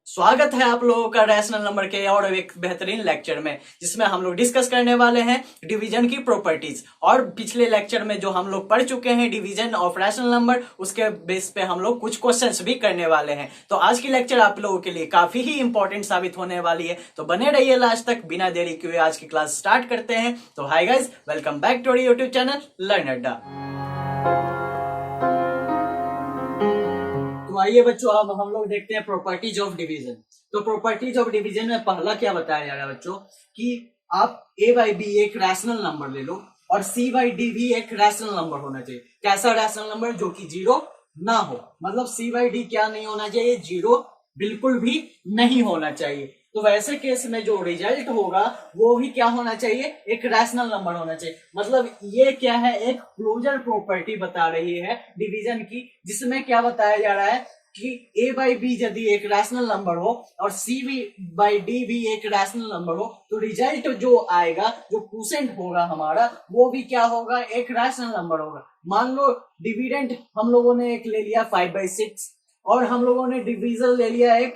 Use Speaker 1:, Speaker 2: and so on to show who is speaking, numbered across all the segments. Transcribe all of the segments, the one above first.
Speaker 1: स्वागत है आप लोगों का रैशनल नंबर के और एक बेहतरीन लेक्चर में, जिसमें हम लोग डिस्कस करने वाले हैं डिवीजन की प्रॉपर्टीज। और पिछले लेक्चर में जो हम लोग पढ़ चुके हैं डिवीजन ऑफ रैशनल नंबर, उसके बेस पे हम लोग कुछ क्वेश्चंस भी करने वाले हैं। तो आज की लेक्चर आप लोगों के लिए काफी ही इंपॉर्टेंट साबित होने वाली है, तो बने रहिए लास्ट तक। बिना देरी किए आज की क्लास स्टार्ट करते हैं। तो hi guys, welcome back to YouTube channel learn Adda. तो आइए बच्चों, अब हम लोग देखते हैं प्रॉपर्टीज ऑफ डिवीजन। तो प्रॉपर्टीज ऑफ डिवीजन में पहला क्या बताया जा रहा है बच्चों कि आप a बाई बी एक रैशनल नंबर ले लो और c बाई डी भी एक रैशनल नंबर होना चाहिए। कैसा रैशनल नंबर? जो कि जीरो ना हो, मतलब c बाई डी क्या नहीं होना चाहिए? जीरो बिल्कुल भी नहीं होना चाहिए। तो वैसे केस में जो रिजल्ट होगा वो भी क्या होना चाहिए? एक रैशनल नंबर होना चाहिए। मतलब ये क्या है? एक क्लोजर प्रॉपर्टी बता रही है डिवीजन की, जिसमें क्या बताया जा रहा है कि a बाई बी यदि एक रैशनल नंबर हो और c बाई डी भी एक रैशनल नंबर हो, तो रिजल्ट जो आएगा, जो क्वोशिएंट होगा हमारा, वो भी क्या होगा? एक रैशनल नंबर होगा। मान लो डिविडेंड हम लोगों ने एक ले लिया 5/6 और हम लोगों ने डिवीजन ले लिया एक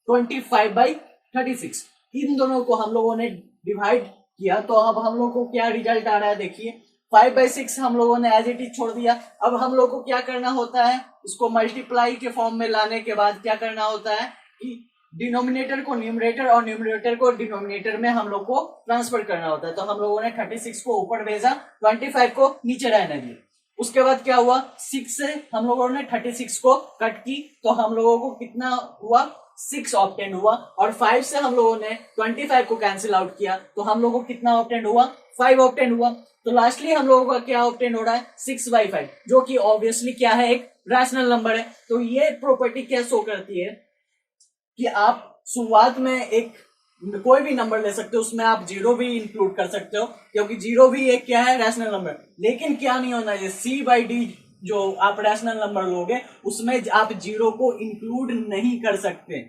Speaker 1: 25/36। इन दोनों को हम लोगों ने डिवाइड किया, तो अब हम लोग को क्या रिजल्ट आ रहा है? देखिए 5/6 हम लोगों ने एज इट इज छोड़ दिया। अब हम लोग को क्या करना होता है? इसको मल्टीप्लाई के फॉर्म में लाने के बाद क्या करना होता है कि डिनोमिनेटर को न्यूमरेटर और न्यूमरेटर को डिनोमिनेटर में हम लोग को ट्रांसफर करना होता है। तो हम लोगों ने 36 को ऊपर भेजा, 25 को नीचे रहने दिया। उसके बाद क्या हुआ? 6 से हम लोगों ने 36 को कट की, तो हम लोगों को कितना हुआ? 6 ऑब्टेंड हुआ। और 5 से हम लोगों ने 25 को कैंसिल आउट किया, तो हम लोगों को कितना ऑब्टेंड हुआ? 5 ऑब्टेंड हुआ। तो लास्टली हम लोगों का क्या ऑब्टेंड हो रहा है? 6/5, जो कि ऑब्वियसली क्या है? एक रैशनल नंबर है। तो ये प्रॉपर्टी क्या शो करती है कि आप शुरुआत में एक कोई भी नंबर ले सकते हो, उसमें आप जीरो भी इंक्लूड कर सकते हो, क्योंकि जीरो भी एक क्या है? Rational number. लेकिन क्या नहीं होना चाहिए? c बाई डी जो आप रैशनल नंबर लोगे उसमें आप जीरो को इंक्लूड नहीं कर सकते,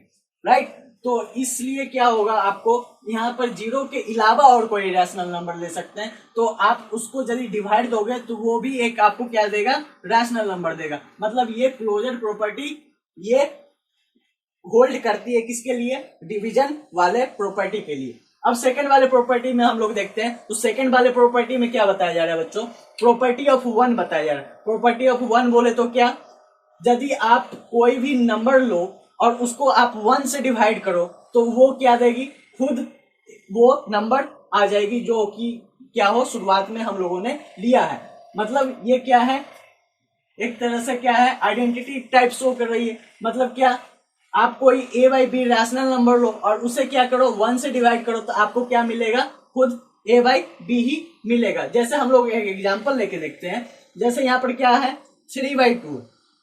Speaker 1: राइट? तो इसलिए क्या होगा, आपको यहाँ पर जीरो के अलावा और कोई रैशनल नंबर ले सकते हैं, तो आप उसको यदि डिवाइड दोगे तो वो भी एक आपको क्या देगा? रैशनल नंबर देगा। मतलब ये क्लोजर प्रॉपर्टी ये होल्ड करती है किसके लिए? डिवीजन वाले प्रॉपर्टी के लिए। अब सेकंड वाले प्रॉपर्टी में हम लोग देखते हैं। तो सेकंड वाले प्रॉपर्टी में क्या बताया जा रहा है बच्चों? प्रॉपर्टी ऑफ वन बताया जा रहा है। प्रॉपर्टी ऑफ वन बोले तो क्या? यदि आप कोई भी नंबर लो और उसको आप 1 से डिवाइड करो, तो वो क्या देगी? खुद वो नंबर आ जाएगी, जो कि क्या हो? शुरुआत में हम लोगों ने लिया है। मतलब ये क्या है? एक तरह से क्या है? आइडेंटिटी टाइप शो कर रही है। मतलब क्या? आप कोई a by b rational number लो और उसे क्या करो? 1 से डिवाइड करो, तो आपको क्या मिलेगा? खुद a बाई बी ही मिलेगा। जैसे हम लोग एक एग्जांपल लेके देखते हैं। जैसे यहाँ पर क्या है? 3/2।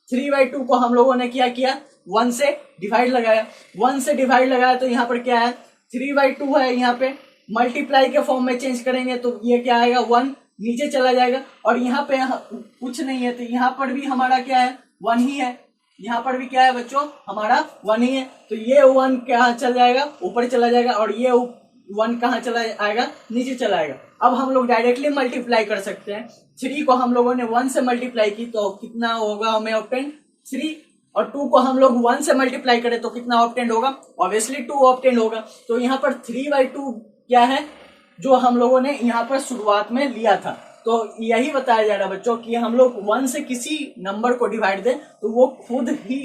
Speaker 1: 3/2 को हम लोगों ने क्या किया? 1 से डिवाइड लगाया। 1 से डिवाइड लगाया तो यहाँ पर क्या है? 3/2 है। यहाँ पे मल्टीप्लाई के फॉर्म में चेंज करेंगे तो ये क्या आएगा? 1 नीचे चला जाएगा। और यहाँ पे कुछ नहीं है, तो यहाँ पर भी हमारा क्या है? 1 ही है। यहाँ पर भी क्या है बच्चों? हमारा 1 ही है। तो ये 1 कहाँ चल जाएगा? ऊपर चला जाएगा। और ये 1 कहाँ चला आएगा? नीचे चला आएगा। अब हम लोग डायरेक्टली मल्टीप्लाई कर सकते हैं। 3 को हम लोगों ने 1 से मल्टीप्लाई की तो कितना होगा हमें ऑब्टेंड? 3। और 2 को हम लोग 1 से मल्टीप्लाई करें तो कितना ऑब्टेंड होगा? ऑब्वियसली 2 ऑब्टेंड होगा। तो यहाँ पर 3/2 क्या है? जो हम लोगों ने यहाँ पर शुरुआत में लिया था। तो यही बताया जा रहा है बच्चों कि हम लोग 1 से किसी नंबर को डिवाइड दें तो वो खुद ही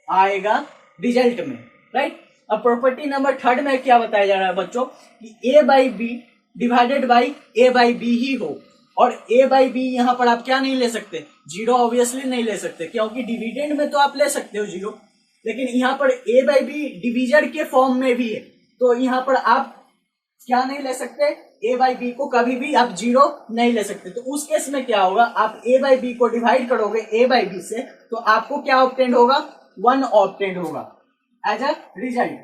Speaker 1: आएगा रिजल्ट में, राइट? अब प्रॉपर्टी नंबर थर्ड में क्या बताया जा रहा है बच्चों कि a by b divided by a by b ही हो। और a बाई बी यहाँ पर आप क्या नहीं ले सकते? जीरो ऑब्वियसली नहीं ले सकते, क्योंकि डिविडेंड में तो आप ले सकते हो जीरो, लेकिन यहाँ पर a बाई बी डिविजन के फॉर्म में भी है, तो यहाँ पर आप क्या नहीं ले सकते? a बाई बी को कभी भी आप जीरो नहीं ले सकते। तो उस केस में क्या होगा? आप a बाई बी को डिवाइड करोगे a बाई बी से, तो आपको क्या ऑब्टेंड होगा? 1 ऑब्टेंड होगा एज अ रिजल्ट।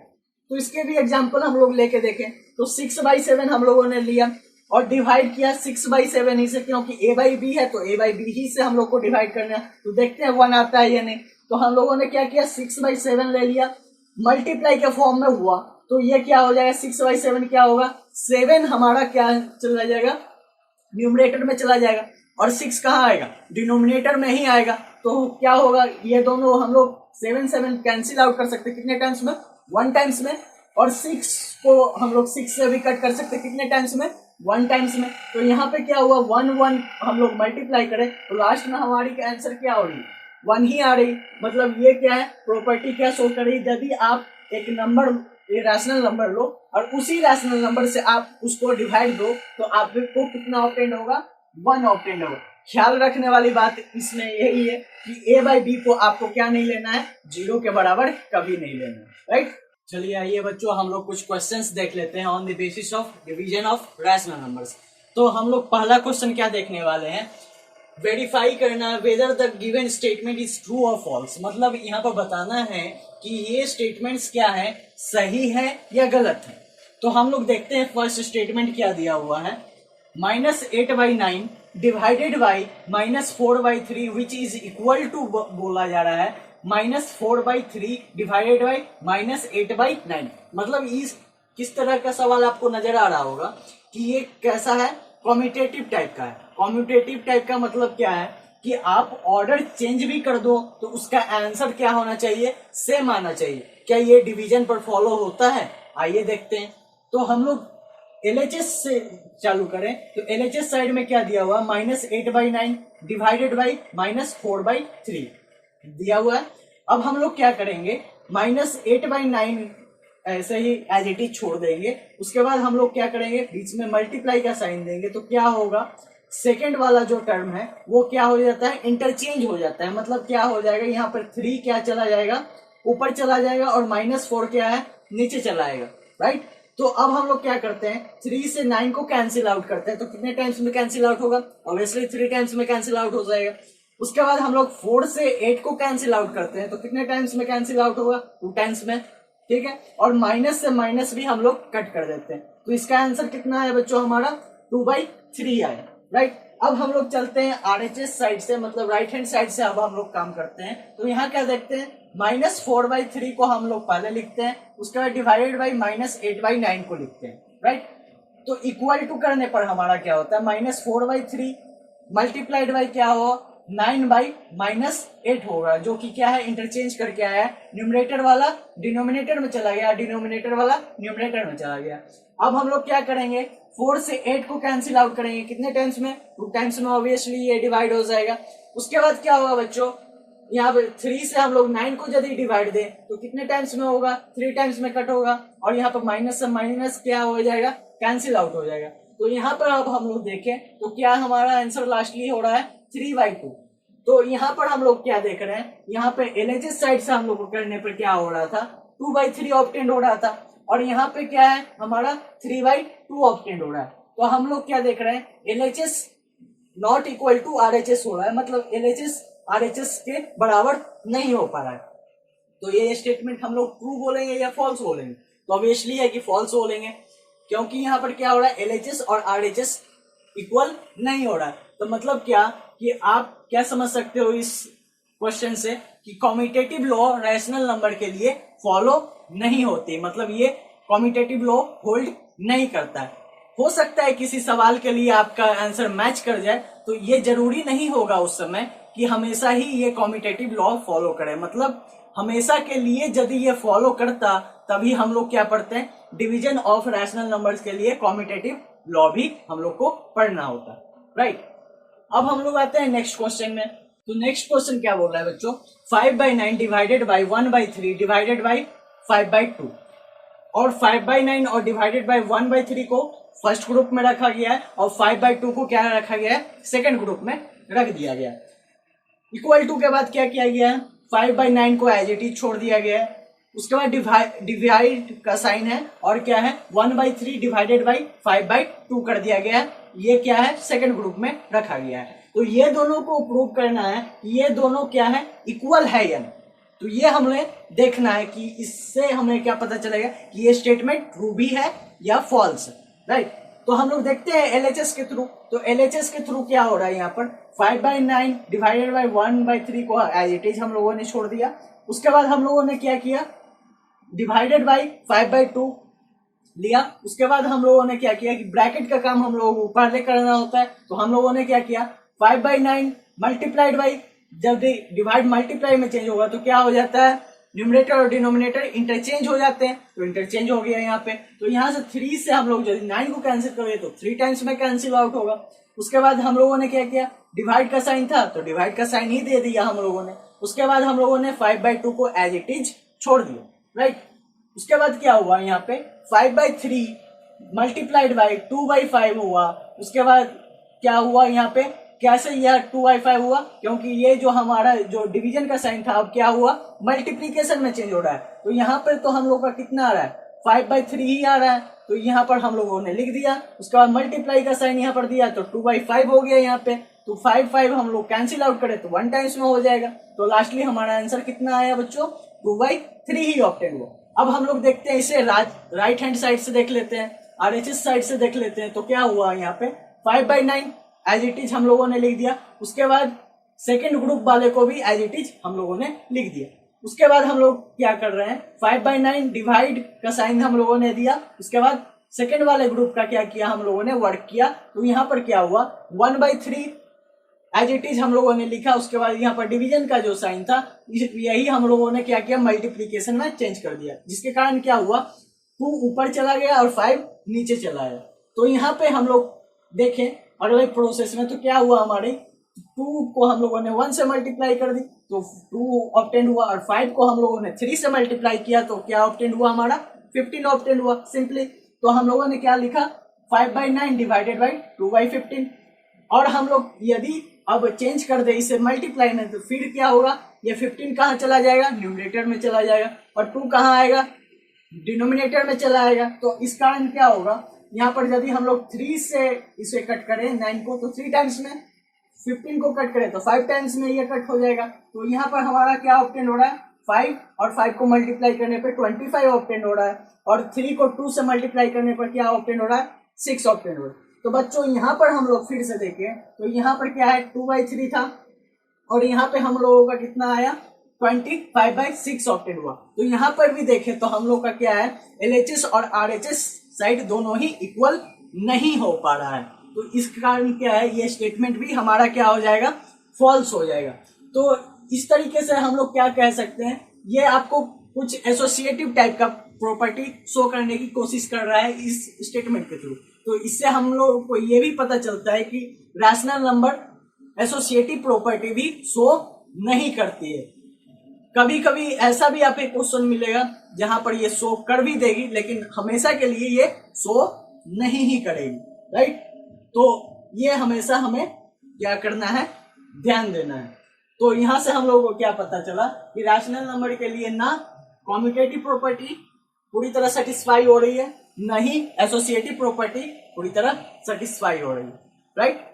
Speaker 1: तो इसके भी एग्जांपल हम लोग लेके देखें। तो 6/7 हम लोगों ने लिया और डिवाइड किया 6/7 ही से, क्योंकि a बाई बी है तो a बाई बी ही से हम लोग को डिवाइड करना है। तो देखते हैं 1 आता है या नहीं। तो हम लोगों ने क्या किया? 6/7 ले लिया, मल्टीप्लाई के फॉर्म में हुआ, तो ये क्या हो जाएगा? 6/7 क्या होगा? 7 हमारा क्या चला जाएगा? न्यूमरेटर में चला जाएगा। और 6 कहाँ आएगा? डिनोमिनेटर में ही आएगा। तो क्या होगा? ये दोनों हम लोग 7 कैंसिल आउट कर सकते हैं। कितने टाइम्स में? 1 टाइम्स में, और 6 को हम लोग 6 से भी कट कर सकते हैं कितने टाइम्स में, 1 टाइम्स में। तो यहाँ पे क्या हुआ, 1 हम लोग मल्टीप्लाई करें तो लास्ट में हमारी आंसर क्या हो रही, 1 ही आ रही। मतलब ये क्या है, प्रॉपर्टी क्या शो कर रही, यदि आप एक नंबर, रैशनल नंबर लो और उसी रैशनल नंबर से आप उसको डिवाइड दो तो आपको कितना ऑब्टेंड होगा, 1 ऑब्टेंड होगा। ख्याल रखने वाली बात इसमें यही है कि a बाई बी को आपको क्या नहीं लेना है, 0 के बराबर कभी नहीं लेना है, राइट। चलिए आइए बच्चों, हम लोग कुछ क्वेश्चंस देख लेते हैं on the basis of division of rational numbers. तो हम लोग पहला क्वेश्चन क्या देखने वाले हैं, वेरीफाई करना whether the given statement is true और फॉल्स। मतलब यहाँ पर बताना है कि ये स्टेटमेंट्स क्या है, सही है या गलत है। तो हम लोग देखते हैं फर्स्ट स्टेटमेंट क्या दिया हुआ है, -8/9 divided by -4/3 which is equal to, बोला जा रहा है -4/3 डिवाइडेड बाई -8/9। मतलब इस किस तरह का सवाल आपको नजर आ रहा होगा कि ये कैसा है, कॉम्यूटेटिव टाइप का है। कॉम्यूटेटिव टाइप का मतलब क्या है कि आप ऑर्डर चेंज भी कर दो तो उसका आंसर क्या होना चाहिए, सेम आना चाहिए। क्या ये डिवीजन पर फॉलो होता है, आइए देखते हैं। तो हम लोग LHS से चालू करें तो LHS साइड में क्या दिया हुआ, -8/9 डिवाइडेड बाई -4/3 दिया हुआ है। अब हम लोग क्या करेंगे, -8/9 ऐसे ही एज इट इज छोड़ देंगे। उसके बाद हम लोग क्या करेंगे, बीच में मल्टीप्लाई का साइन देंगे तो क्या होगा, सेकेंड वाला जो टर्म है वो क्या हो जाता है, इंटरचेंज हो जाता है। मतलब क्या हो जाएगा, यहाँ पर 3 क्या चला जाएगा, ऊपर चला जाएगा, और -4 क्या है, नीचे चला आएगा, राइट। तो अब हम लोग क्या करते हैं, 3 से 9 को कैंसिल आउट करते हैं। तो कितने टाइम्स में कैंसिल आउट होगा, ऑब्वियसली 3 टाइम्स में कैंसिल आउट हो जाएगा। उसके बाद हम लोग 4 से 8 को कैंसिल आउट करते हैं तो कितने टाइम्स में कैंसिल आउट होगा, 2 टाइम्स में, ठीक है। और माइनस से माइनस भी हम लोग कट कर देते हैं। तो इसका आंसर कितना है बच्चों, हमारा 2/3 आया, राइट। अब हम लोग चलते हैं RHS साइड से, मतलब राइट हैंड साइड से अब हम लोग काम करते हैं। तो यहाँ क्या देखते हैं, -4/3 को हम लोग पहले लिखते हैं, उसके बाद डिवाइडेड बाई -8/9 को लिखते हैं, राइट। तो इक्वल टू करने पर हमारा क्या होता है, -4/3 मल्टीप्लाइड बाई क्या हो, 9/-8 होगा, जो कि क्या है, इंटरचेंज करके आया है। न्यूमरेटर वाला डिनोमिनेटर में चला गया, डिनोमिनेटर वाला न्यूमरेटर में चला गया। अब हम लोग क्या करेंगे, 4 से 8 को कैंसिल आउट करेंगे, कितने टाइम्स में, 2 टाइम्स में, ऑब्वियसली ये डिवाइड हो जाएगा। उसके बाद क्या होगा बच्चों, यहाँ पे 3 से हम लोग 9 को यदि डिवाइड दें तो कितने टाइम्स में होगा, 3 टाइम्स में कट होगा, और यहाँ पर माइनस से माइनस क्या हो जाएगा, कैंसिल आउट हो जाएगा। तो यहाँ पर अब हम लोग देखें तो क्या हमारा आंसर लास्टली हो रहा है 3/2। तो यहाँ पर हम लोग क्या देख रहे हैं, यहाँ पे LHS साइड से हम लोग को करने पर क्या हो रहा था, 2/3 ऑब्टेंड हो रहा था, और यहाँ पे क्या है हमारा 3/2 ऑब्टेंड हो रहा है। तो हम लोग क्या देख रहे हैं, LHS not equal to RHS हो रहा है, मतलब LHS RHS के बराबर नहीं हो पा रहा है। तो ये स्टेटमेंट हम लोग ट्रू बोलेंगे या फॉल्स बोलेंगे, तो ऑब्वियसली है कि फॉल्स बोलेंगे, क्योंकि यहाँ पर क्या हो रहा है, LHS और RHS इक्वल नहीं हो रहा है। तो मतलब क्या कि आप क्या समझ सकते हो इस क्वेश्चन से कि कॉम्यूटेटिव लॉ रैशनल नंबर के लिए फॉलो नहीं होती, मतलब ये कॉम्यूटेटिव लॉ होल्ड नहीं करता है। हो सकता है किसी सवाल के लिए आपका आंसर मैच कर जाए, तो ये जरूरी नहीं होगा उस समय कि हमेशा ही ये कॉम्यूटेटिव लॉ फॉलो करे। मतलब हमेशा के लिए यदि ये फॉलो करता तभी हम लोग क्या पढ़ते हैं, डिवीजन ऑफ रैशनल नंबर्स के लिए कॉम्यूटेटिव लॉ भी हम लोग को पढ़ना होता है, राइट। अब हम लोग आते हैं नेक्स्ट क्वेश्चन में। तो नेक्स्ट क्वेश्चन क्या बोल रहा है बच्चों, 5/9 डिवाइडेड बाई 1/3 डिवाइडेड बाई 5/2। और 5/9 और डिवाइडेड बाई 1/3 को फर्स्ट ग्रुप में रखा गया है, और 5/2 को क्या रखा गया है, सेकेंड ग्रुप में रख दिया गया। इक्वल टू के बाद क्या किया गया है, 5/9 को एज इट इज छोड़ दिया गया है। उसके बाद डिवाइड का साइन है, और क्या है 1/3 डिवाइडेड बाई 5/2 कर दिया गया है। ये क्या है, सेकंड ग्रुप में रखा गया है। तो ये दोनों को प्रूव करना है, ये दोनों क्या है, इक्वल है या नहीं। तो ये हमें देखना है कि इससे हमें क्या पता चलेगा कि ये स्टेटमेंट ट्रू भी है या फॉल्स, राइट। तो हम लोग देखते हैं LHS के थ्रू। तो LHS के थ्रू क्या हो रहा है, यहाँ पर 5/9 डिवाइडेड बाई 1/3 को एज इट इज हम लोगों ने छोड़ दिया। उसके बाद हम लोगों ने क्या किया, डिवाइडेड बाई 5/2 लिया। उसके बाद हम लोगों ने क्या किया कि ब्रैकेट का काम हम लोगों को पहले करना होता है। तो हम लोगों ने क्या किया, 5/9 मल्टीप्लाइड बाई, जब डिवाइड मल्टीप्लाई में चेंज होगा तो क्या हो जाता है, न्यूमरेटर और डिनोमिनेटर इंटरचेंज हो जाते हैं, तो इंटरचेंज हो गया यहाँ पे। तो यहाँ से 3 से हम लोग यदि 9 को कैंसिल करें तो 3 टाइम्स में कैंसिल आउट होगा। उसके बाद हम लोगों ने क्या किया, डिवाइड का साइन था तो डिवाइड का साइन ही दे दिया हम लोगों ने। उसके बाद हम लोगों ने 5/2 को एज इट इज छोड़ दिया, राइट। उसके बाद क्या हुआ, यहाँ पे 5/3 मल्टीप्लाइड बाई 2/5 हुआ। उसके बाद क्या हुआ यहाँ पे, कैसे यह 2/5 हुआ, क्योंकि ये जो हमारा जो डिवीजन का साइन था अब क्या हुआ, मल्टीप्लीकेशन में चेंज हो रहा है। तो यहाँ पर तो हम लोग का कितना आ रहा है, 5/3 ही आ रहा है, तो यहाँ पर हम लोगों ने लिख दिया। उसके बाद मल्टीप्लाई का साइन यहाँ पर दिया तो 2/5 हो गया यहाँ पे। तो 5 हम लोग कैंसिल आउट करें तो 1 टाइम्स में हो जाएगा। तो लास्टली हमारा आंसर कितना आया बच्चों, 2/3 ही ऑब्टेन हुआ। अब हम लोग देखते हैं इसे राइट हैंड साइड से देख लेते हैं, RHS साइड से देख लेते हैं। तो क्या हुआ यहाँ पे, 5/9 एज इट इज हम लोगों ने लिख दिया। उसके बाद सेकेंड ग्रुप वाले को भी एज इट इज हम लोगों ने लिख दिया। उसके बाद हम लोग क्या कर रहे हैं, 5/9 डिवाइड का साइन हम लोगों ने दिया। उसके बाद सेकेंड वाले ग्रुप का क्या किया, हम लोगों ने वर्क किया। तो यहाँ पर क्या हुआ, 1/3 एज इट इज हम लोगों ने लिखा। उसके बाद यहाँ पर डिवीजन का जो साइन था यही हम लोगों ने क्या किया, मल्टीप्लीकेशन में चेंज कर दिया, जिसके कारण क्या हुआ, 2 ऊपर चला गया और 5 नीचे चला गया। तो यहाँ पे हम लोग देखें अगले प्रोसेस में तो क्या हुआ, हमारे 2 को हम लोगों ने 1 से मल्टीप्लाई कर दी तो 2 ऑब्टेन हुआ, और 5 को हम लोगों ने 3 से मल्टीप्लाई किया तो क्या ऑब्टेन हुआ, हमारा 15 ऑब्टेन हुआ सिंपली। तो हम लोगों ने क्या लिखा, 5/9 डिवाइडेड बाई 2/15। और हम लोग यदि अब चेंज कर दे इसे मल्टीप्लाई में तो फिर क्या होगा, ये 15 कहाँ चला जाएगा, न्यूमरेटर में चला जाएगा, और 2 कहाँ आएगा, डिनोमिनेटर में चला आएगा। तो इस कारण क्या होगा, यहाँ पर यदि हम लोग 3 से इसे कट करें 9 को तो 3 टाइम्स में, 15 को कट करें तो 5 टाइम्स में ये कट हो जाएगा। तो यहाँ पर हमारा क्या ऑब्टेन हो रहा है, 5 और 5 को मल्टीप्लाई करने पर 25 ऑब्टेन हो रहा है, और 3 को 2 से मल्टीप्लाई करने पर क्या ऑब्टेन हो रहा है, 6 ऑब्टेन हो रहा है। तो बच्चों यहाँ पर हम लोग फिर से देखें तो यहाँ पर क्या है, 2/3 था, और यहाँ पे हम लोगों का कितना आया, 25/6 ऑब्टेन हुआ। तो यहाँ पर भी देखें तो हम लोग का क्या है, LHS और RHS साइड दोनों ही इक्वल नहीं हो पा रहा है। तो इस कारण क्या है, ये स्टेटमेंट भी हमारा क्या हो जाएगा, फॉल्स हो जाएगा। तो इस तरीके से हम लोग क्या कह सकते हैं, ये आपको कुछ एसोसिएटिव टाइप का प्रॉपर्टी शो करने की कोशिश कर रहा है इस स्टेटमेंट के थ्रू। तो इससे हम लोग को ये भी पता चलता है कि रैशनल नंबर एसोसिएटिव प्रॉपर्टी भी शो नहीं करती है। कभी कभी ऐसा भी आपको क्वेश्चन मिलेगा जहां पर ये शो कर भी देगी, लेकिन हमेशा के लिए ये शो नहीं ही करेगी, राइट। तो ये हमेशा हमें क्या करना है, ध्यान देना है। तो यहां से हम लोगों को क्या पता चला कि रैशनल नंबर के लिए ना कॉम्यूटेटिव प्रॉपर्टी पूरी तरह सेटिस्फाई हो रही है, ना ही एसोसिएटिव प्रॉपर्टी पूरी तरह सेटिस्फाई हो रही है, राइट।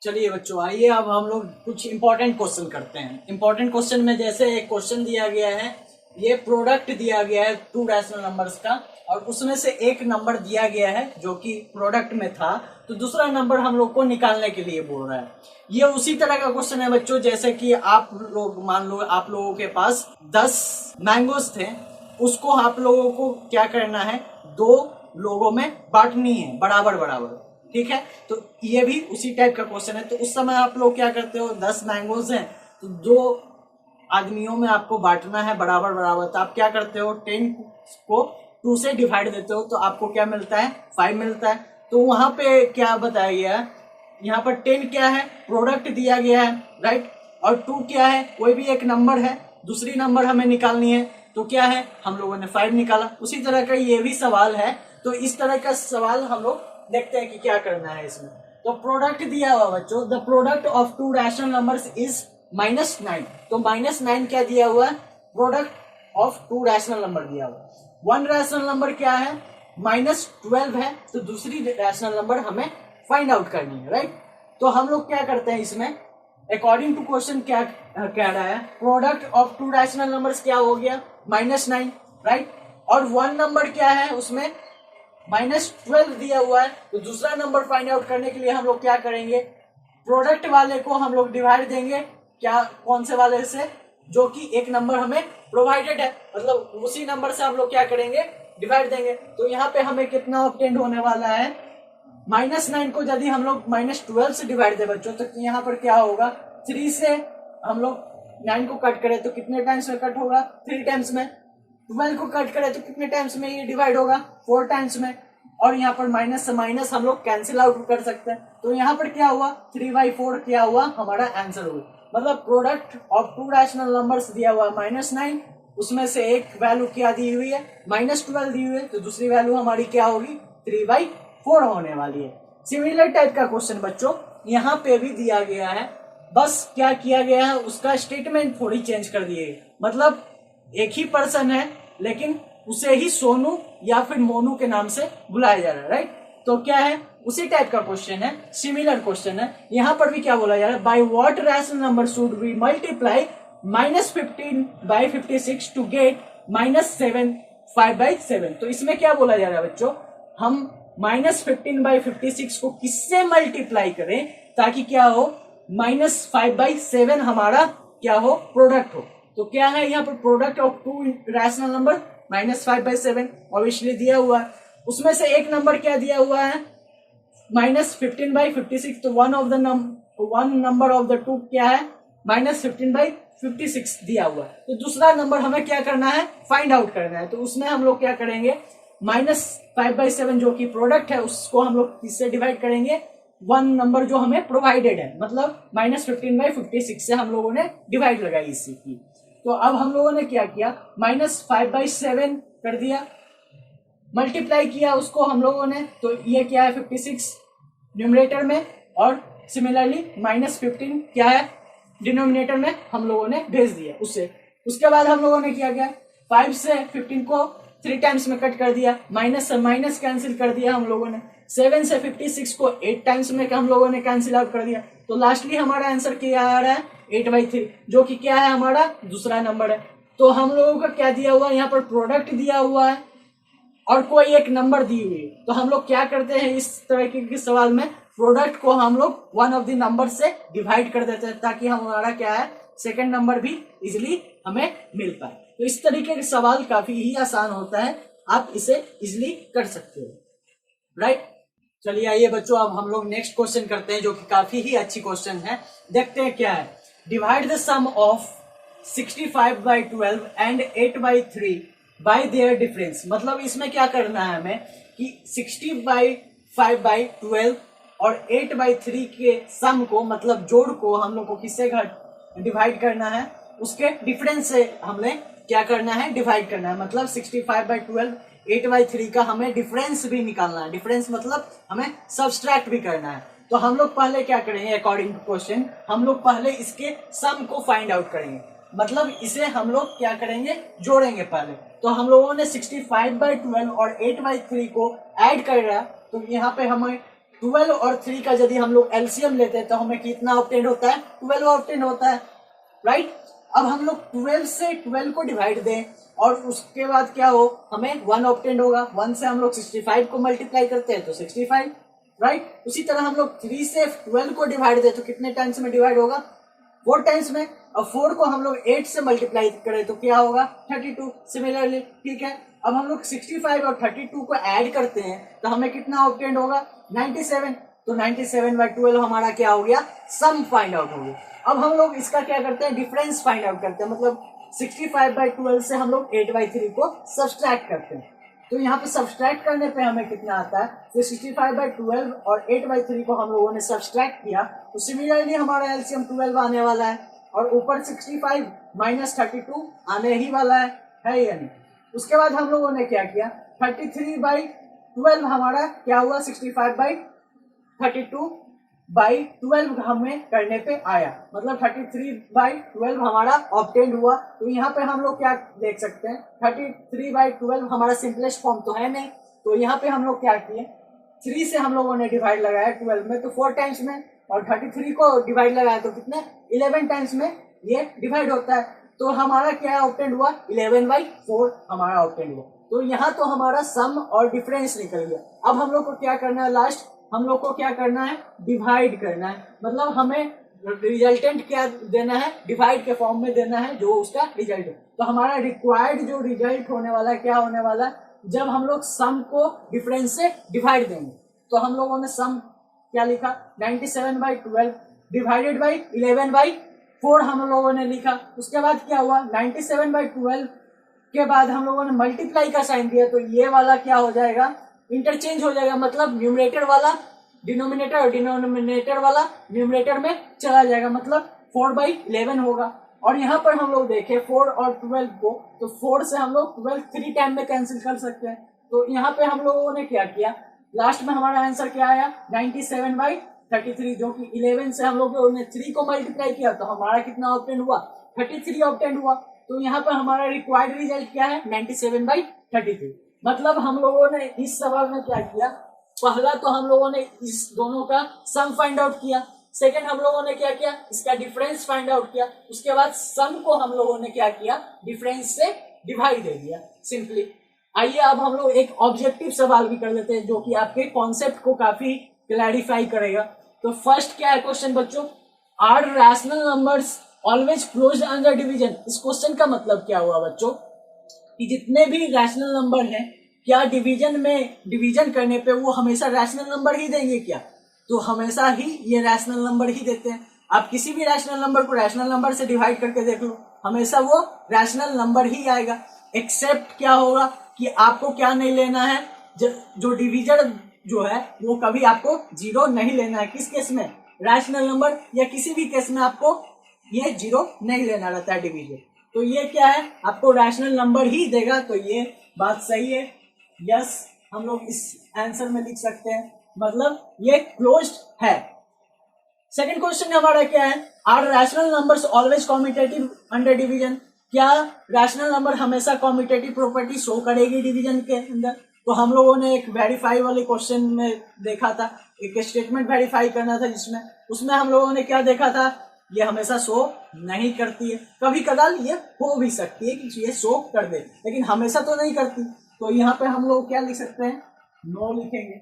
Speaker 1: चलिए बच्चों, आइए अब हम लोग कुछ इंपॉर्टेंट क्वेश्चन करते हैं। इंपॉर्टेंट क्वेश्चन में जैसे एक क्वेश्चन दिया गया है, ये प्रोडक्ट दिया गया है 2 रैशनल नंबर्स का, और उसमें से एक नंबर दिया गया है जो कि प्रोडक्ट में था, तो दूसरा नंबर हम लोग को निकालने के लिए बोल रहा है। ये उसी तरह का क्वेश्चन है बच्चों, जैसे कि आप लोग मान लो आप लोगों के पास 10 मैंगोज थे, उसको आप लोगों को क्या करना है, 2 लोगों में बांटनी है बराबर बराबर, ठीक है। तो ये भी उसी टाइप का क्वेश्चन है। तो उस समय आप लोग क्या करते हो, 10 मैंगोज हैं तो 2 आदमियों में आपको बांटना है बराबर बराबर, तो आप क्या करते हो, 10 को 2 से डिवाइड देते हो तो आपको क्या मिलता है, 5 मिलता है। तो वहां पे क्या बताया गया है, यहाँ पर 10 क्या है, प्रोडक्ट दिया गया है, राइट, और 2 क्या है, कोई भी एक नंबर है, दूसरी नंबर हमें निकालनी है, तो क्या है, हम लोगों ने 5 निकाला। उसी तरह का ये भी सवाल है। तो इस तरह का सवाल हम लोग देखते हैं कि क्या करना है इसमें। तो प्रोडक्ट दिया हुआ बच्चों, the product of 2 rational numbers is -9। तो -9 क्या दिया हुआ है, प्रोडक्ट ऑफ 2 रैशनल नंबर दिया हुआ। 1 रैशनल नंबर क्या है, -12 है, तो दूसरी रैशनल नंबर हमें फाइंड आउट करनी है, राइट। तो हम लोग क्या करते हैं इसमें, अकॉर्डिंग टू क्वेश्चन क्या कह रहा है, प्रोडक्ट ऑफ 2 रैशनल नंबर्स क्या हो गया, -9, राइट, और 1 नंबर क्या है उसमें -12 दिया हुआ है। तो दूसरा नंबर फाइंड आउट करने के लिए हम लोग क्या करेंगे, प्रोडक्ट वाले को हम लोग डिवाइड देंगे, क्या, कौन से वाले से, जो कि एक नंबर हमें प्रोवाइडेड है, मतलब उसी नंबर से हम लोग क्या करेंगे, डिवाइड देंगे। तो यहाँ पे हमें कितना ऑब्टेन होने वाला है, -9 को यदि हम लोग -12 से डिवाइड दे बच्चों, तो यहाँ पर क्या होगा, 3 से हम लोग 9 को कट करे तो कितने टाइम्स में कट होगा? 3 टाइम्स में। 12 को कट करे तो कितने टाइम्स में ये डिवाइड होगा? 4 टाइम्स में। और यहाँ पर माइनस से माइनस हम लोग कैंसिल आउट कर सकते हैं। तो यहाँ पर क्या हुआ? 3/4 क्या हुआ? हमारा आंसर हुआ। मतलब product of to rational numbers दिया हुआ है -9, उसमें से एक वैल्यू क्या दी हुई है? -12 दी हुई है, तो दूसरी वैल्यू हमारी क्या होगी? 3/4 होने वाली है। सिमिलर टाइप का क्वेश्चन बच्चों यहाँ पे भी दिया गया है, बस क्या किया गया है, उसका स्टेटमेंट थोड़ी चेंज कर दिए। मतलब एक ही पर्सन है लेकिन उसे ही सोनू या फिर मोनू के नाम से बुलाया जा रहा है, राइट? तो क्या है, उसी टाइप का क्वेश्चन है, सिमिलर क्वेश्चन है। यहाँ पर भी क्या बोला जा रहा है? By what rational number should we multiply -15/56 to get -7 5/7। तो इसमें क्या बोला जा रहा है बच्चों? हम -15/56 को किससे मल्टीप्लाई करें ताकि क्या हो? -5/7 हमारा क्या हो? प्रोडक्ट हो। तो क्या है यहाँ पर? Product of to rational number -5/7 obviously दिया हुआ है। उसमें से एक नंबर क्या दिया हुआ है? -15/56। तो one number of the two क्या है? -15/56 दिया हुआ है। तो दूसरा नंबर हमें क्या करना है? फाइंड आउट करना है। तो उसमें हम लोग क्या करेंगे? -5/7 जो कि प्रोडक्ट है उसको हम लोग किससे डिवाइड करेंगे? वन नंबर जो हमें प्रोवाइडेड है, मतलब -15/56 से हम लोगों ने डिवाइड लगाई इसी की। तो अब हम लोगों ने क्या किया? -5/7 कर दिया, मल्टीप्लाई किया उसको हम लोगों ने, तो ये क्या है? 56 न्यूमरेटर में, और सिमिलरली -15 क्या है? डिनोमिनेटर में हम लोगों ने भेज दिया उससे। उसके बाद हम लोगों ने क्या किया? 5 से 15 को 3 टाइम्स में कट कर दिया, माइनस से माइनस कैंसिल कर दिया हम लोगों ने। 7 से 56 को 8 टाइम्स में हम लोगों ने कैंसिल आउट कर दिया। तो लास्टली हमारा आंसर क्या आ रहा है? 8/3, जो कि क्या है? हमारा दूसरा नंबर है। तो हम लोगों का क्या दिया हुआ है? यहाँ पर प्रोडक्ट दिया हुआ है और कोई एक नंबर दी हुई है। तो हम लोग क्या करते हैं इस तरह के सवाल में? प्रोडक्ट को हम लोग वन ऑफ द नंबर से डिवाइड कर देते हैं ताकि हमारा क्या है? सेकंड नंबर भी इजिली हमें मिल पाए। तो इस तरीके के सवाल काफी ही आसान होता है, आप इसे इजिली कर सकते हो, राइट? चलिए आइए बच्चों, अब हम लोग नेक्स्ट क्वेश्चन करते हैं जो कि काफी ही अच्छी क्वेश्चन है। देखते हैं क्या है। Divide the sum of 65/12 and 8/3 by their difference. मतलब इसमें क्या करना है हमें कि 65/12 और 8/3 के सम को, मतलब जोड़ को हम लोग को किससे डिवाइड करना है? उसके डिफरेंस से हमने क्या करना है? डिवाइड करना है। मतलब 65/12 8/3 का हमें डिफरेंस भी निकालना है। डिफरेंस मतलब हमें सब्सट्रैक्ट भी करना है। तो हम लोग पहले क्या करेंगे? अकॉर्डिंग टू क्वेश्चन हम लोग पहले इसके सम को फाइंड आउट करेंगे। मतलब इसे हम लोग क्या करेंगे? जोड़ेंगे पहले। तो हम लोगों ने 65/12 और 8/3 को ऐड कर रहा है, तो यहाँ पे हमें 12 और 3 का यदि हम लोग एलसीएम लेते हैं तो हमें कितना ऑब्टेन होता है? 12 ऑब्टेन होता है, राइट? अब हम लोग 12 से 12 को डिवाइड दें और उसके बाद क्या हो? हमें 1 ऑब्टेन होगा। 1 से हम लोग 65 को मल्टीप्लाई करते हैं तो 65, राइट? उसी तरह हम लोग 3 से 12 को डिवाइड दें तो कितने टाइम्स में डिवाइड होगा? 4 टाइम्स में। अब 4 को हम लोग 8 से मल्टीप्लाई करें तो क्या होगा? 32। सिमिलरली, ठीक है, अब हम लोग 65 और 32 को ऐड करते हैं तो हमें कितना ऑब्टेन होगा? 97। तो 97/12 हमारा क्या हो गया? सम फाइंड आउट हो गया। अब हम लोग इसका क्या करते हैं? डिफरेंस फाइंड आउट करते हैं। मतलब 65/12 से हम लोग 8/3 को सब्सट्रैक्ट करते हैं। तो यहाँ पे सब्सट्रैक्ट करने पे हमें कितना आता है? तो 65/12 और 8/3 को हम लोगों ने सब्सट्रैक्ट किया तो सिमिलरली हमारा एलसीएम 12 आने वाला है, और ऊपर 65 - 32 आने ही वाला है या नहीं? उसके बाद हम लोगों ने क्या किया? 33/12 हमारा क्या हुआ? 65/32/12 हमें करने पे आया, मतलब 33/12 हमारा ऑब्टेन हुआ। तो यहाँ पे हम लोग क्या देख सकते हैं? 33/12 हमारा सिंपलेस्ट फॉर्म तो है नहीं, तो यहाँ पे हम लोग क्या किए? 3 से हम लोगों ने डिवाइड लगाया 12 में तो 4 टाइम्स में, और 33 को डिवाइड लगाया तो कितने? 11 टाइम्स में ये डिवाइड होता है। तो हमारा क्या ऑब्टेन हुआ? 11/4 हमारा ऑब्टेन हुआ। तो यहाँ तो हमारा सम और डिफरेंस निकल गया। अब हम लोग को क्या करना है? लास्ट हम लोग को क्या करना है? डिवाइड करना है। मतलब हमें रिजल्टेंट क्या देना है? डिवाइड के फॉर्म में देना है जो उसका रिजल्ट है। तो हमारा रिक्वायर्ड जो रिजल्ट होने वाला है क्या होने वाला है? जब हम लोग सम को डिफरेंस से डिवाइड देंगे तो हम लोगों ने सम क्या लिखा? 97/12 डिवाइडेड बाई 11/4। 4 हम लोगों ने लिखा। उसके बाद क्या हुआ, 97/12 के बाद हम लोगों ने मल्टीप्लाई का साइन दिया, तो ये वाला क्या हो जाएगा, इंटरचेंज हो जाएगा, मतलब न्यूमरेटर वाला डिनोमिनेटर और डिनोमिनेटर वाला न्यूमरेटर में चला जाएगा, मतलब 4/11 होगा। और यहाँ पर हम लोग देखें 4 और 12 को, तो 4 से हम लोग 12 3 टाइम में कैंसिल कर सकते हैं। तो यहाँ पे हम लोगों ने क्या किया, लास्ट में हमारा आंसर क्या आया, 97/33, जो कि 11 से हम लोगों ने 3 को मल्टीप्लाई किया, तो हमारा कितना ऑब्टेन हुआ, 33 ऑब्टेन हुआ। तो यहाँ पर हमारा रिक्वायर्ड रिजल्ट क्या है, 97/33। मतलब हम लोगों ने इस सवाल में क्या किया, पहला तो हम लोगों ने इस दोनों का सम फाइंड आउट किया, सेकंड हम लोगों ने क्या किया, इसका डिफरेंस फाइंड आउट किया, उसके बाद सम को हम लोगों ने क्या किया, डिफरेंस से डिवाइड दे दिया सिंपली। आइए अब हम लोग एक ऑब्जेक्टिव सवाल भी कर लेते हैं, जो कि आपके कॉन्सेप्ट को काफी क्लैरिफाई करेगा। तो फर्स्ट क्या है क्वेश्चन बच्चों, are rational numbers always closed under division. इस क्वेश्चन का मतलब क्या हुआ बच्चों, कि जितने भी रैशनल नंबर हैं, क्या डिवीजन में डिवीजन करने पे वो हमेशा रैशनल नंबर ही देंगे क्या, तो हमेशा ही ये रैशनल नंबर ही देते हैं। आप किसी भी रैशनल नंबर को रैशनल नंबर से डिवाइड करके देख लो, हमेशा वो रैशनल नंबर ही आएगा। एक्सेप्ट क्या होगा, कि आपको क्या नहीं लेना है, जो डिवीजन जो है वो कभी आपको 0 नहीं लेना है। किस केस में, रैशनल नंबर या किसी भी केस में आपको ये 0 नहीं लेना रहता है डिवीजन। तो ये क्या है, आपको रैशनल नंबर ही देगा, तो ये बात सही है, यस हम लोग इस आंसर में लिख सकते हैं, मतलब ये क्लोज्ड है। सेकंड क्वेश्चन हमारा क्या है, are rational numbers always commutative under division. क्या रैशनल नंबर हमेशा कॉम्यूटेटिव प्रॉपर्टी शो करेगी डिवीजन के अंदर। तो हम लोगों ने एक वेरीफाई वाले क्वेश्चन में देखा था, एक स्टेटमेंट वेरीफाई करना था, जिसमें उसमें हम लोगों ने क्या देखा था, ये हमेशा शो नहीं करती है, कभी कदार ये हो भी सकती है कि ये शो कर दे, लेकिन हमेशा तो नहीं करती। तो यहाँ पे हम लोग क्या लिख सकते हैं, नो लिखेंगे,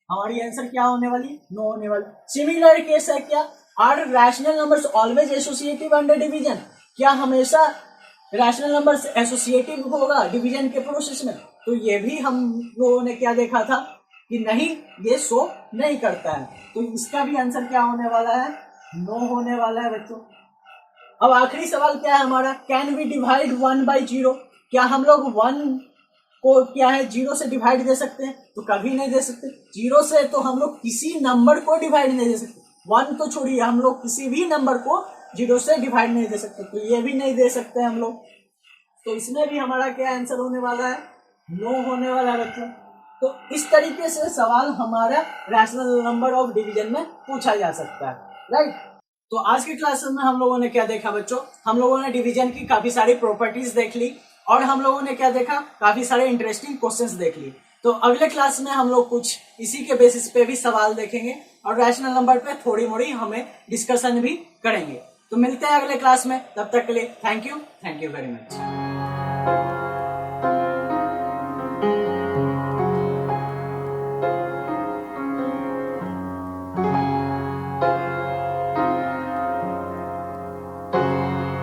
Speaker 1: हमारी आंसर क्या होने वाली, नो होने वाली। सिमिलर केस है क्या, are rational numbers always associative under division. क्या हमेशा रैशनल नंबर्स एसोसिएटिव होगा डिवीजन के प्रोसेस में, तो ये भी हम लोगों ने क्या देखा था कि नहीं, ये शो नहीं करता है। तो इसका भी आंसर क्या होने वाला है, नो होने वाला है बच्चों। अब आखिरी सवाल क्या है हमारा, कैन वी डिवाइड 1/0। क्या हम लोग 1 को क्या है 0 से डिवाइड दे सकते हैं, तो कभी नहीं दे सकते। 0 से तो हम लोग किसी नंबर को डिवाइड नहीं दे सकते, 1 तो छोड़िए, हम लोग किसी भी नंबर को 0 से डिवाइड नहीं दे सकते, तो ये भी नहीं दे सकते हम लोग। तो इसमें भी हमारा क्या आंसर होने वाला है, नो होने वाला है बच्चों। तो इस तरीके से सवाल हमारा रैशनल नंबर ऑफ डिवीजन में पूछा जा सकता है, राइट। तो आज की क्लास में हम लोगों ने क्या देखा बच्चों, हम लोगों ने डिवीजन की काफी सारी प्रॉपर्टीज देख ली, और हम लोगों ने क्या देखा, काफी सारे इंटरेस्टिंग क्वेश्चंस देख लिए। तो अगले क्लास में हम लोग कुछ इसी के बेसिस पे भी सवाल देखेंगे, और रैशनल नंबर पे थोड़ी मोड़ी हमें डिस्कशन भी करेंगे। तो मिलते हैं अगले क्लास में, तब तक के लिए थैंक यू वेरी मच।